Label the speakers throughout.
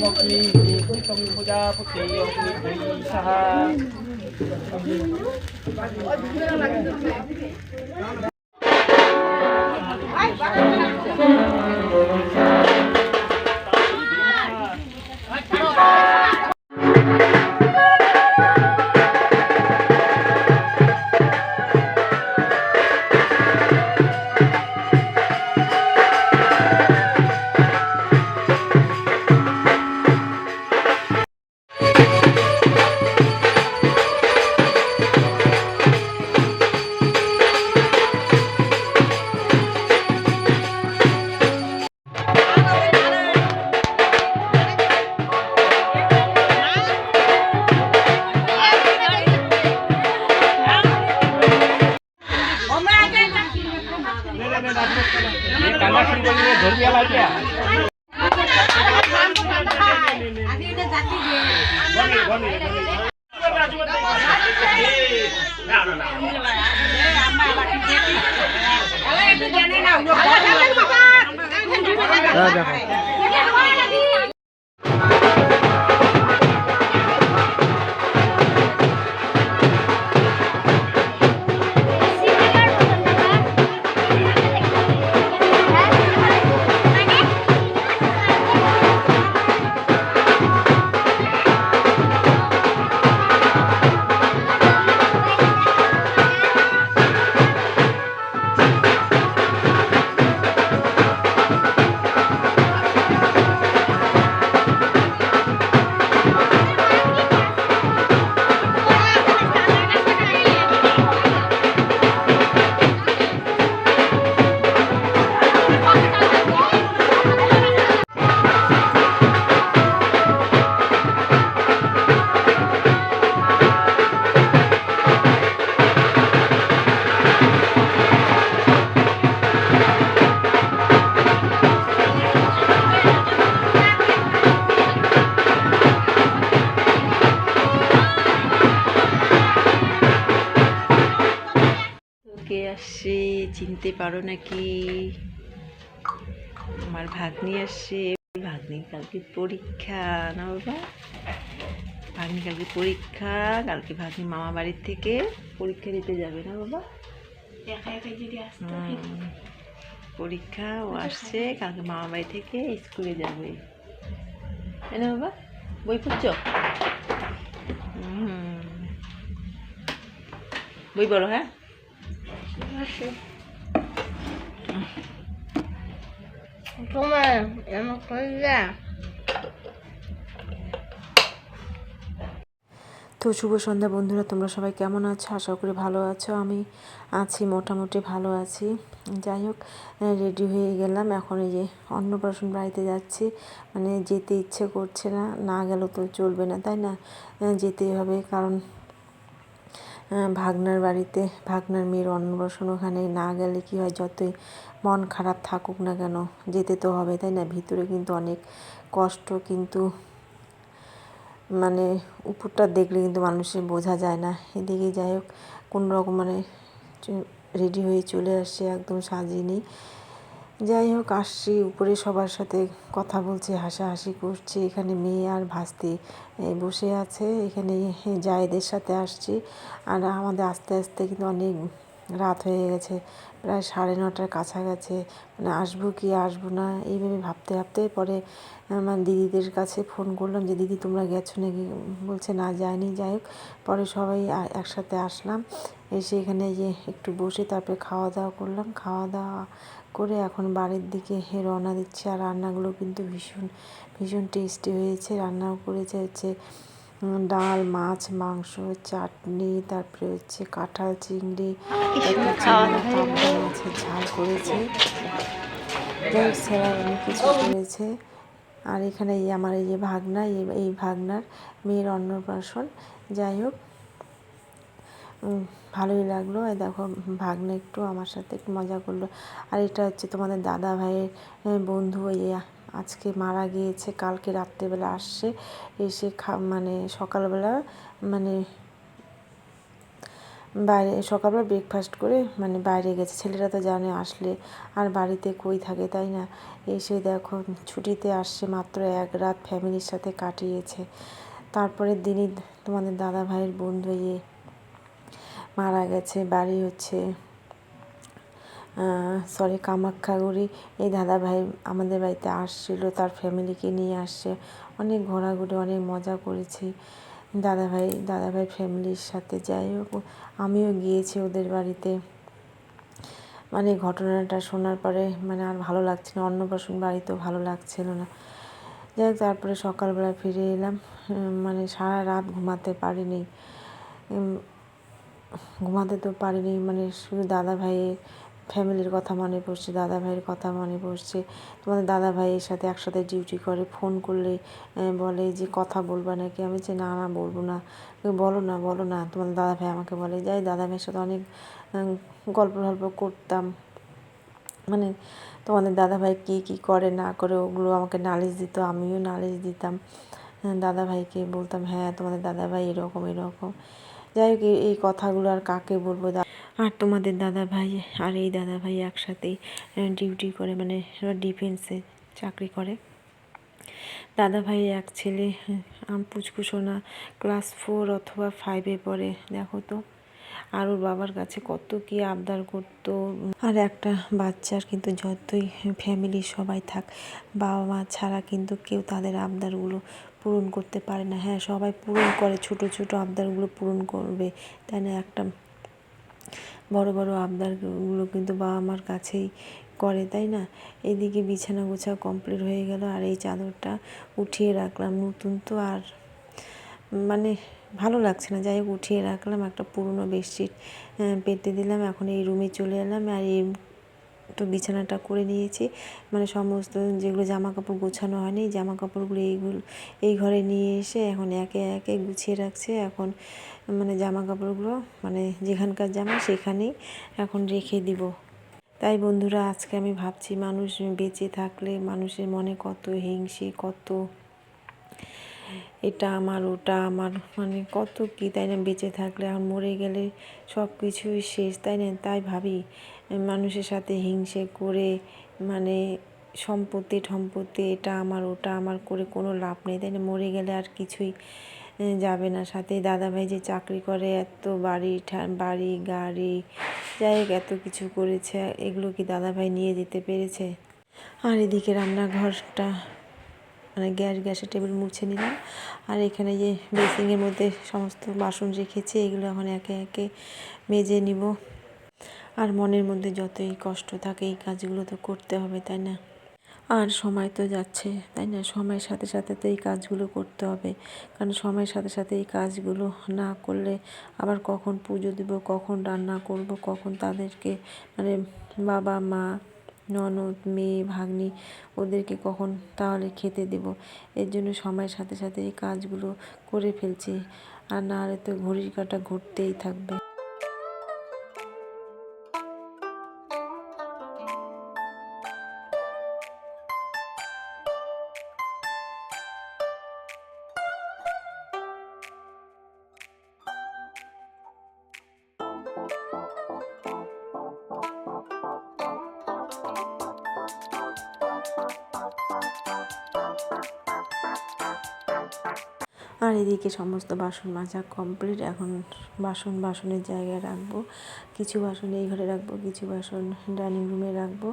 Speaker 1: অগ্নি পুতং প্রজাপতি অগ্নি সাহা
Speaker 2: আসছে চিনতে পারো নাকি? আমার ভাগ্নি আসছে। ভাগ্নি কালকে পরীক্ষা না বাবা? ভাগ্নি কালকে পরীক্ষা, কালকে ভাগ্নি মামা বাড়ির থেকে পরীক্ষা দিতে যাবে না বাবা? পরীক্ষা, ও আসছে কালকে মামা বাড়ি থেকে স্কুলে যাবে, তাই না বাবা? বই পড়ছো? বই পড়ো। হ্যাঁ, তো শুভ সন্ধ্যা বন্ধুরা, তোমরা সবাই কেমন আছো? আশা করি ভালো আছো। আমি আছি, মোটামুটি ভালো আছি। যাই হোক, রেডি হয়ে গেলাম। এখন এই যে অন্নপ্রাশন বাড়িতে যাচ্ছি। মানে যেতে ইচ্ছে করছে না, না গেলেও তো চলবে না, তাই না? যেতেই হবে, কারণ ভাগনার বাড়িতে ভাগনার মেয়ের অন্নপ্রাশন, ওখানে না গেলে কী হয়, যতই মন খারাপ থাকুক না কেন যেতে তো হবে, তাই না? ভিতরে কিন্তু অনেক কষ্ট, কিন্তু মানে উপরটা দেখলে কিন্তু মানুষের বোঝা যায় না। এদিকে যাই হোক, কোনো রকম মানে রেডি হয়ে চলে আসছে, একদম সাজিনি। যাই হোক, আসছি উপরে, সবার সাথে কথা বলছি, হাসাহাসি করছি। এখানে মেয়ে আর ভাস্তি বসে আছে, এখানে জায়েদের সাথে আসছি। আর আমাদের আস্তে আস্তে কিন্তু অনেক রাত হয়ে গেছে, প্রায় 9:30টার কাছাকাছি। মানে আসবো কি আসবো না এইভাবে ভাবতে ভাবতে পরে আমার দিদিদের কাছে ফোন করলাম যে দিদি তোমরা গেছো নাকি? বলছে না, যায়নি। যাই হোক, পরে সবাই একসাথে আসলাম, এসে এখানে যে একটু বসে তারপরে খাওয়া দাওয়া করলাম। খাওয়া দাওয়া করে এখন বাড়ির দিকে রওনা দিচ্ছে। আর রান্নাগুলো কিন্তু ভীষণ ভীষণ টেস্টি হয়েছে। রান্নাও করেছে হচ্ছে ডাল, মাছ, মাংস, চাটনি, তারপরে হচ্ছে কাঁঠাল চিংড়ি, পাবদা মাছের ঝাল করেছে, যাই স্যার অনেক কিছু করেছে। আর এখানে আমার এই যে ভাগনা, এই ভাগনার মেয়ের অন্নপ্রাশন। যাই হোক, ভালোই লাগলো। দেখো, ভাগ্নে একটু আমার সাথে একটু মজা করলো। আর এটা হচ্ছে তোমাদের দাদা ভাইয়ের বন্ধু, এই আজকে মারা গিয়েছে, কালকে রাত্রেবেলা আসছে, এসে মানে সকালবেলা মানে বাইরে সকালবেলা ব্রেকফাস্ট করে মানে বাইরে গেছে। ছেলেরা তো জানে আসলে আর বাড়িতে কই থাকে, তাই না? এসে দেখো ছুটিতে আসছে, মাত্র এক রাত ফ্যামিলির সাথে কাটিয়েছে। তারপরের দিনই তোমাদের দাদা ভাইয়ের বন্ধু মারা গেছে। বাড়ি হচ্ছে কামাখ্যাগুড়ি। এই দাদা ভাই আমাদের বাড়িতে আসছিল, তার ফ্যামিলিকে নিয়ে আসছে। অনেক ঘোরাঘুরি, অনেক মজা করেছি দাদা ভাই ফ্যামিলির সাথে। যাই হোক, আমিও গিয়েছি ওদের বাড়িতে। মানে ঘটনাটা শোনার পরে মানে আর ভালো লাগছে না, অন্নপ্রাশন বাড়িতেও ভালো লাগছিল না। যাই হোক, তারপরে সকালবেলা ফিরে এলাম। মানে সারা রাত ঘুমাতে পারিনি, মানে শুধু দাদা ভাইয়ের ফ্যামিলির কথা মনে পড়ছে, দাদা ভাইয়ের কথা মনে পড়ছে। তোমাদের দাদা ভাইয়ের সাথে একসাথে ডিউটি করে, ফোন করলে বলে যে কথা বলবা নাকি? আমি যে না বলবো না। বলো না। তোমাদের দাদা ভাই আমাকে বলে, যাই দাদা ভাইয়ের সাথে অনেক গল্প করতাম। মানে তোমাদের দাদা ভাই কী করে না করে ওগুলো আমাকে নালিশ দিত, আমিও নালিশ দিতাম। দাদা ভাইকে বলতাম, হ্যাঁ তোমাদের দাদা ভাই এরকম। যাই হোক, এই কথাগুলো আর কাকে বলবো। আর তোমাদের দাদা ভাই আর এই দাদা ভাই একসাথেই ডিউটি করে, মানে ডিফেন্সে চাকরি করে। দাদা ভাই এক ছেলে পুচকুসোনা ক্লাস 4 অথবা 5-এ পড়ে। দেখো তো, আর ওর বাবার কাছে কত কি আবদার করতো। আর একটা বাচ্চার কিন্তু যতই ফ্যামিলির সবাই থাক, বাবা মা ছাড়া কিন্তু কেউ তাদের আবদারগুলো পূরণ করতে পারে না। হ্যাঁ, সবাই পূরণ করে, ছোট আবদারগুলো পূরণ করবে, তাই না? একটা বড় আবদারগুলো কিন্তু বাবা মার কাছেই করে, তাই না? এদিকে বিছানা গোছা কমপ্লিট হয়ে গেল, আর এই চাদরটা উঠিয়ে রাখলাম। নতুন তো আর মানে ভালো লাগছে না। যাই হোক, উঠিয়ে রাখলাম। একটা পুরনো বেডশিট পেতে দিলাম। এখন এই রুমে চলে এলাম, আর এই তো বিছানাটা করে নিয়েছি। মানে সমস্ত যেগুলো জামা কাপড় গোছানো হয়নি, জামা কাপড়গুলো এই ঘরে নিয়ে এসে এখন একে একে গুছিয়ে রাখছে। এখন মানে জামা কাপড়গুলো মানে যেখানকার জামা সেখানেই এখন রেখে দিব। তাই বন্ধুরা, আজকে আমি ভাবছি, মানুষ বেঁচে থাকলে মানুষের মনে কত হিংসে, কত এটা আমার ওটা আমার, মানে কত কি, তাই না? বেঁচে থাকলে, এখন মরে গেলে সব কিছুই শেষ, তাই না? তাই ভাবি মানুষের সাথে হিংসে করে মানে সম্পত্তি এটা আমার ওটা আমার করে কোনো লাভ নেই, তাই না? মরে গেলে আর কিছুই যাবে না সাথে। দাদাভাই যে চাকরি করে, এত বাড়ি গাড়ি, যাই হোক এত কিছু করেছে, এগুলো কি দাদাভাই নিয়ে যেতে পেরেছে? আর এদিকে রান্নাঘরটা মানে গ্যাসের টেবিল মুছে নিলাম। আর এখানে যে বেসিংয়ের মধ্যে সমস্ত বাসন রেখেছি, এগুলো এখন একে একে মেজে নিব। আর মনের মধ্যে যতই কষ্ট থাকে, এই কাজগুলো তো করতে হবে, তাই না? আর সময় তো যাচ্ছে, তাই না? সময়ের সাথে সাথে তো এই কাজগুলো করতে হবে, কারণ সময়ের সাথে সাথে এই কাজগুলো না করলে আবার কখন পুজো দেব, কখন রান্না করব, কখন তাদেরকে মানে বাবা মা ননদ মেয়ে ভাগ্নি ওদেরকে কখন তাহলে খেতে দেব। এর জন্য সময়ের সাথে সাথে এই কাজগুলো করে ফেলছি, আর না হলে তো ঘড়ির কাঁটা ঘুরতেই থাকবে। আর এদিকে সমস্ত বাসন মাজা কমপ্লিট। এখন বাসনের জায়গায় রাখবো। কিছু বাসন এই ঘরে রাখবো, কিছু বাসন ডাইনিং রুমে রাখবো।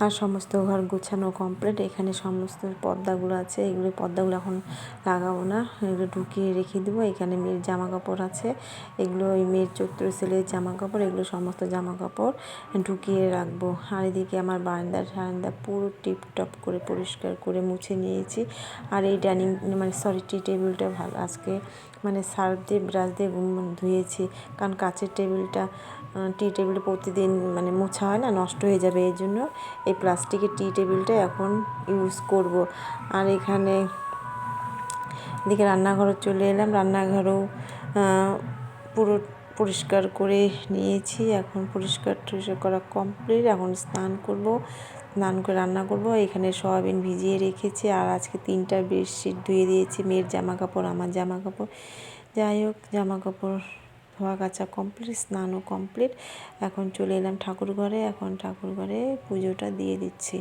Speaker 2: আর সমস্ত ঘর গুছানো কমপ্লিট। এখানে সমস্ত পর্দাগুলো আছে, এগুলো পর্দাগুলো এখন লাগাবো না, এগুলো ঢুকিয়ে রেখে দেবো। এখানে মেয়ের জামা কাপড় আছে, এগুলো ওই মেয়ের চৈত্র ছেলের জামা কাপড়, এগুলো সমস্ত জামা কাপড় ঢুকিয়ে রাখবো। আর এদিকে আমার বারান্দা পুরো টিপটপ করে পরিষ্কার করে মুছে নিয়েছি। আর এই ডাইনিং মানে টি টেবিলটা ভালো আজকে মানে সার্ফ দিয়ে ব্রাশ দিয়ে ধুয়েছি, কারণ কাচের টেবিলটা টি টেবিলটা প্রতিদিন মানে মোছা হয় না, নষ্ট হয়ে যাবে, এই জন্য এই প্লাস্টিকের টি টেবিলটা এখন ইউজ করব। আর এখানে এদিকে রান্নাঘরে চলে এলাম, রান্নাঘরেও পুরো পরিষ্কার করে নিয়েছি। এখন পরিষ্কার করা কমপ্লিট। এখন স্নান করে রান্না করব। এখানে সয়াবিন ভিজিয়ে রেখেছি, আর আজকে 3টা বেডশিট ধুয়ে দিয়েছি, মেয়ের জামা কাপড়, আমার জামা কাপড়। যাই হোক, জামা কাপড় ধোয়া কাচা কমপ্লিট, স্নানও কমপ্লিট। এখন চলে এলাম ঠাকুর ঘরে। এখন ঠাকুর ঘরে পুজোটা দিয়ে দিচ্ছি।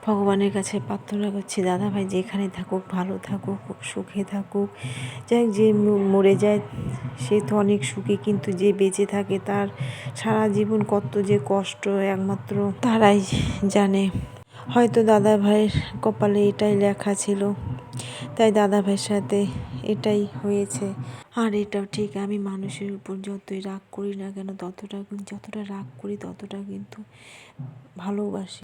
Speaker 2: ভগবানের কাছে প্রার্থনা করছি, দাদাভাই যেখানে থাকুক ভালো থাকুক, সুখে থাকুক। যাই যে মরে যায় সে তো অনেক সুখী, কিন্তু যে বেঁচে থাকে তার সারা জীবন কত যে কষ্ট একমাত্র তারাই জানে। হয়তো দাদাভাইয়ের কপালে এটাই লেখা ছিল, তাই দাদাভাইয়ের সাথে এটাই হয়েছে। আর এটাও ঠিক, আমি মানুষের উপর যতই রাগ করি না কেন, যতটা রাগ করি ততটা কিন্তু ভালোবাসি।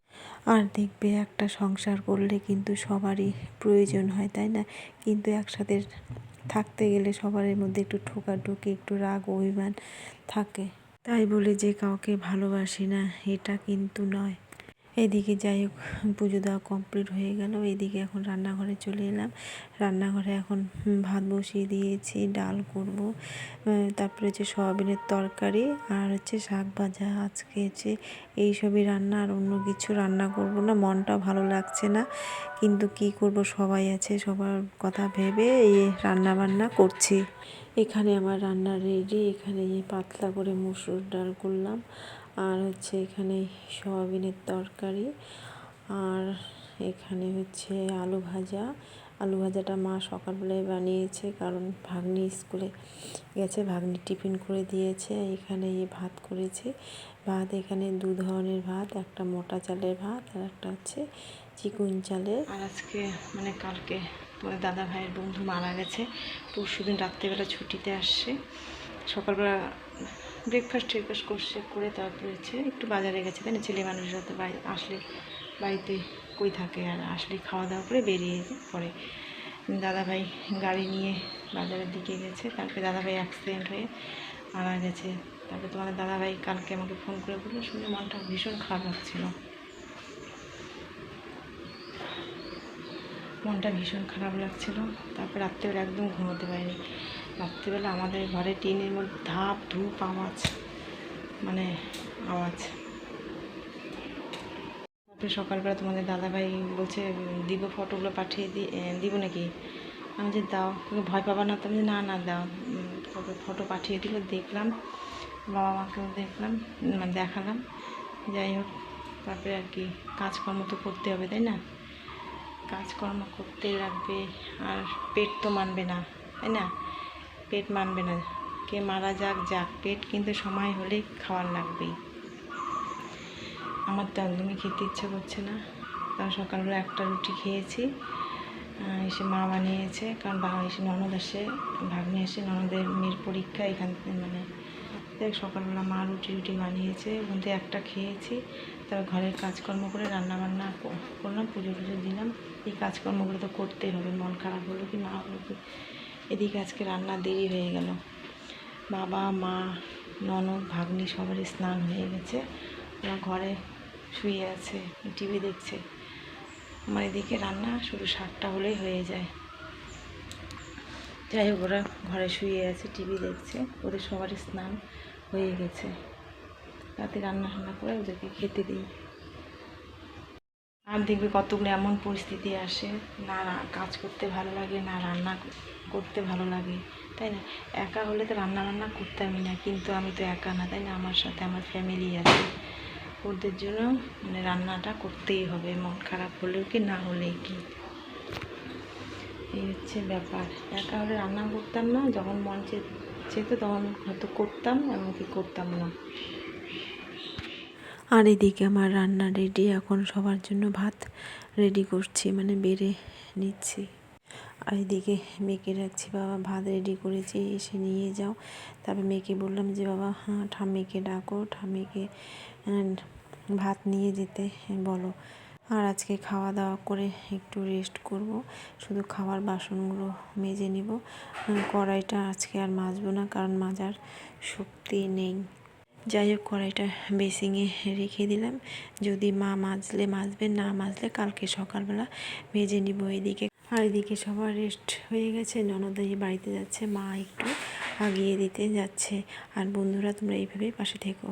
Speaker 2: আর দেখবে একটা সংসার করলে কিন্তু সবারই প্রয়োজন হয়, তাই না? কিন্তু একসাথে থাকতে গেলে সবার মধ্যে একটু ঠোকাঠুকি, একটু রাগ অভিমান থাকে। তাই বলে যে কাউকে ভালোবাসি না এটা কিন্তু নয়। এদিকে যাই হোক, পুজো দেওয়া কমপ্লিট হয়ে গেল। এদিকে এখন রান্নাঘরে চলে এলাম। রান্নাঘরে এখন ভাত বসিয়ে দিয়েছি, ডাল করব, তারপরে হচ্ছে সয়াবিনের তরকারি, আর হচ্ছে শাক ভাজা। আজকে হচ্ছে এইসবই রান্না, আর অন্য কিছু রান্না করব না, মনটা ভালো লাগছে না, কিন্তু কি করব, সবাই আছে, সবার কথা ভেবে এই রান্না বান্না করছি। এখানে আমার রান্না রেডি। এখানে পাতলা করে মসুর ডাল করলাম, আর হচ্ছে এখানে সয়াবিনের তরকারি, আর এখানে হচ্ছে আলু ভাজাটা মা সকালবেলায় বানিয়েছে, কারণ ভাগ্নি স্কুলে গেছে, ভাগ্নি টিফিন করে দিয়েছে। এখানে ভাত করেছে, ভাত এখানে 2 ধরনের ভাত, একটা মোটা চালের ভাত আর একটা হচ্ছে চিকন চালের। আর আজকে মানে কালকে তোমার দাদা ভাইয়ের বন্ধু মারা গেছে, পরশুদিন রাত্রেবেলা ছুটিতে আসছে, সকালবেলা ব্রেকফাস্ট করে তারপরে হচ্ছে একটু বাজারে গেছে, তাই না? ছেলে মানুষের সাথে আসলে বাড়িতে কই থাকে, আর আসলে খাওয়া দাওয়া করে বেরিয়ে পড়ে। দাদাভাই গাড়ি নিয়ে বাজারের দিকে গেছে, তারপরে দাদাভাই অ্যাক্সিডেন্ট হয়ে মারা গেছে। তারপরে তোমাদের দাদাভাই কালকে আমাকে ফোন করে বললো, শুনে মনটা ভীষণ খারাপ লাগছিল, তারপর রাত্রেবেলা একদম ঘুমোতে পারিনি। রাত্রিবেলা আমাদের ঘরে টিনের মধ্যে ধাপ ধূপ আওয়াজ, মানে আওয়াজ। তারপরে সকালবেলা তোমাদের দাদাভাই বলছে দিব, ফটোগুলো পাঠিয়ে দিব নাকি? আমি যে দাও, তোকে ভয় পাবা না? তো আমি না দাও। ফটো পাঠিয়ে দিল, দেখলাম, বাবা মাকেও দেখলাম, মানে দেখালাম। যাই হোক, তারপরে আর কি, কাজকর্ম তো করতে হবে, তাই না? কাজকর্ম করতে লাগবে, আর পেট তো মানবে না, তাই না? পেট মানবে না, কে মারা যাক, পেট কিন্তু সময় হলেই খাওয়ার লাগবেই। আমার তো একদমই খেতে ইচ্ছে করছে না, কারণ সকালবেলা একটা রুটি খেয়েছি, এসে মা বানিয়েছে, কারণ এসে ননদ আসে, ভাগ্নি আসে, ননদের মেয়ের পরীক্ষা, এখান থেকে মানে সকালবেলা মা রুটি বানিয়েছে, ওখান থেকে একটা খেয়েছি। তারপর ঘরের কাজকর্ম করে রান্নাবান্না করলাম, পুজো দিলাম। এই কাজকর্মগুলো তো করতেই হবে, মন খারাপ হলো কি না হলো কি। এদিকে আজকে রান্না দেরি হয়ে গেল। বাবা মা ননদ ভাগ্নি সবারই স্নান হয়ে গেছে, ওরা ঘরে শুয়ে আছে, টিভি দেখছে। আমার এদিকে রান্না শুধু 7টা হলেই হয়ে যায়। যাই হোক, ওরা ঘরে শুয়ে আছে, টিভি দেখছে, ওদের সবারই স্নান হয়ে গেছে। রাতে রান্না করে ওদেরকে খেতে দিই। আর দেখবে কতগুলো এমন পরিস্থিতি আসে, না কাজ করতে ভালো লাগে, না রান্না করতে ভালো লাগে, তাই না? একা হলে তো রান্না করতামই না, কিন্তু আমি তো একা না, তাই না? আমার সাথে আমার ফ্যামিলি আছে, ওদের জন্য মানে রান্নাটা করতেই হবে, মন খারাপ হলেও কি না হলেই কি। এই হচ্ছে ব্যাপার। একা হলে রান্না করতাম না, যখন মন চেত তখন হয়তো করতাম, এমনকি করতাম না। আর এদিকে আমার রান্না রেডি, এখন সবার জন্য ভাত রেডি করছি, মানে বেড়ে নিচ্ছি। আর এদিকে মেয়েকে রাখছি, বাবা ভাত রেডি করেছি, এসে নিয়ে যাও। তারপর মেয়েকে বললাম যে বাবা ঠাম্মিকে ডাকো, ঠাম্মিকে ভাত নিয়ে যেতে বলো। আর আজকে খাওয়া দাওয়া করে একটু রেস্ট করব, শুধু খাওয়ার বাসনগুলো মেজে নিব। কড়াইটা আজকে আর মাজবো না, কারণ মাজার শক্তি নেই। যাই হোক, কড়াইটা বেসিংয়ে রেখে দিলাম, যদি মা মাজবে, না মাজলে কালকে সকালবেলা মেজে নিব। আর এদিকে সবার রেস্ট হয়ে গেছে, ননদাই বাড়িতে যাচ্ছে, মা একটু আগিয়ে দিতে যাচ্ছে। আর বন্ধুরা, তোমরা এইভাবেই পাশে থেকো।